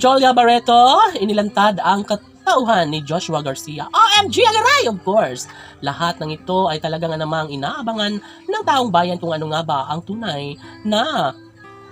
Jolia Barreto, inilantad ang katauhan ni Joshua Garcia. OMG, agaray, of course! Lahat ng ito ay talagang namang inaabangan ng taong bayan kung ano nga ba ang tunay na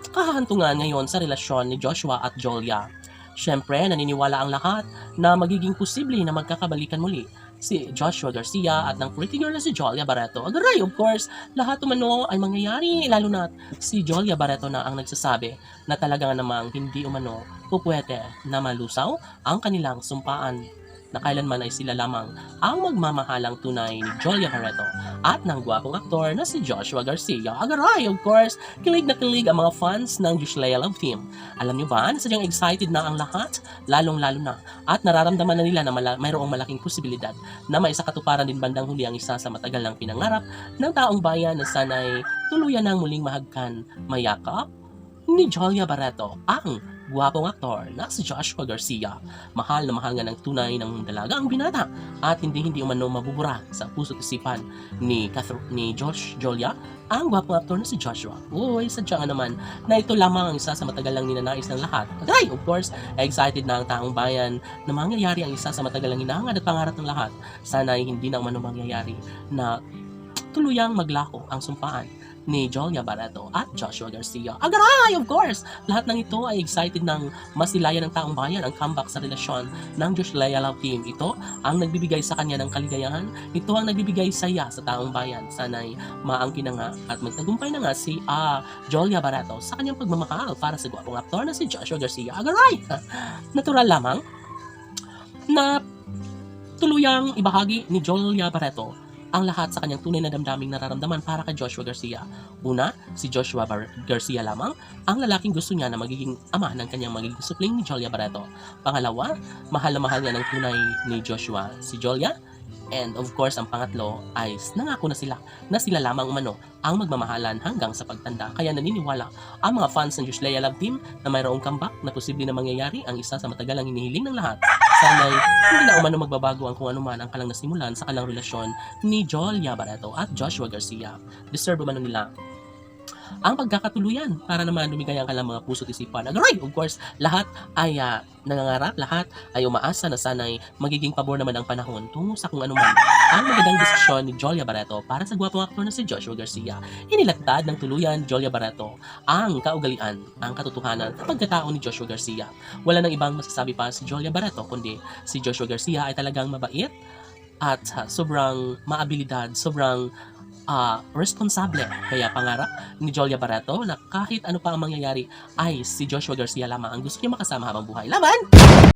kahahantungan ngayon sa relasyon ni Joshua at Jolia. Siyempre, naniniwala ang lahat na magiging posible na magkakabalikan muli si Joshua Garcia at ng pretty girl na si Jolia Barreto. Agaray, of course, lahat umano ay mangyayari, lalo na si Jolia Barreto na ang nagsasabi na talaga namang hindi umano pupwede na malusaw ang kanilang sumpaan na kailanman ay sila lamang ang magmamahalang tunay ni Jolia Barreto at ng gwapong aktor na si Joshua Garcia. Agaray, of course, kilig na kilig ang mga fans ng Juslea Love Team. Alam niyo ba na sadyang excited na ang lahat, lalong-lalo na, at nararamdaman na nila na mayroong malaking posibilidad na maisakatuparan din bandang huli ang isa sa matagal ng pinangarap ng taong bayan na sana'y tuluyan ng muling mahagkan, mayakap ni Jolia Barreto, ang gwapong aktor na si Joshua Garcia. Mahal na mahal nga ng tunay ng dalaga ang binata at hindi umano mabubura sa puso't isipan ni Jolia, ang gwapong aktor na si Joshua. Uy, sadya nga naman na ito lamang ang isa sa matagal lang ninanais ng lahat. Agay, of course, excited na ang taong bayan na mangyayari ang isa sa matagal lang hinahangad at pangarap ng lahat. Sana'y hindi na umano mangyayari na tuluyang maglako ang sumpaan ni Jolia Barreto at Joshua Garcia. Agaray, of course! Lahat ng ito ay excited ng masilayan ng taong bayan ang comeback sa relasyon ng Juslea Love Team. Ito ang nagbibigay sa kanya ng kaligayahan. Ito ang nagbibigay saya sa taong bayan. Sana'y maangkin na nga at magtagumpay na nga si Jolia Barreto sa kanyang pagmamahal para sa gwapong aktor na si Joshua Garcia. Agaray! Natural lamang na tuluyang ibahagi ni Jolia Barreto ang lahat sa kanyang tunay na damdaming nararamdaman para kay Joshua Garcia. Una, si Joshua Garcia lamang ang lalaking gusto niya na magiging ama ng kanyang magiging supling ni Jolia Barreto. Pangalawa, mahal na mahal niya ng tunay ni Joshua si Jolia. And of course, ang pangatlo ay nangako na sila lamang umano ang magmamahalan hanggang sa pagtanda. Kaya naniniwala ang mga fans ng Juslea Love Team na mayroong comeback na posible na mangyayari ang isa sa matagalang hinihiling ng lahat. Sana'y hindi na umano magbabago ang kung anuman ang kalang nasimulan sa kalang relasyon ni Jolia Barreto at Joshua Garcia. Deserve umano nila ang pagkakatuluyan para naman lumigay ang kanilang mga puso't isipan. Agaray, of course, lahat ay nangangarap, lahat ay umaasa na sana'y magiging pabor naman ang panahon tungo sa kung anuman ang magandang desisyon ni Jolia Barreto para sa gwapong aktor na si Joshua Garcia. Inilatad ng tuluyan Jolia Barreto ang kaugalian, ang katotohanan at pagkatao ni Joshua Garcia. Wala nang ibang masasabi pa si Jolia Barreto kundi si Joshua Garcia ay talagang mabait at sobrang maabilidad, sobrang responsable. Kaya pangarap ni Jolia Barreto na kahit ano pa ang mangyayari ay si Joshua Garcia lamang ang gusto niya makasama habang buhay. Laban!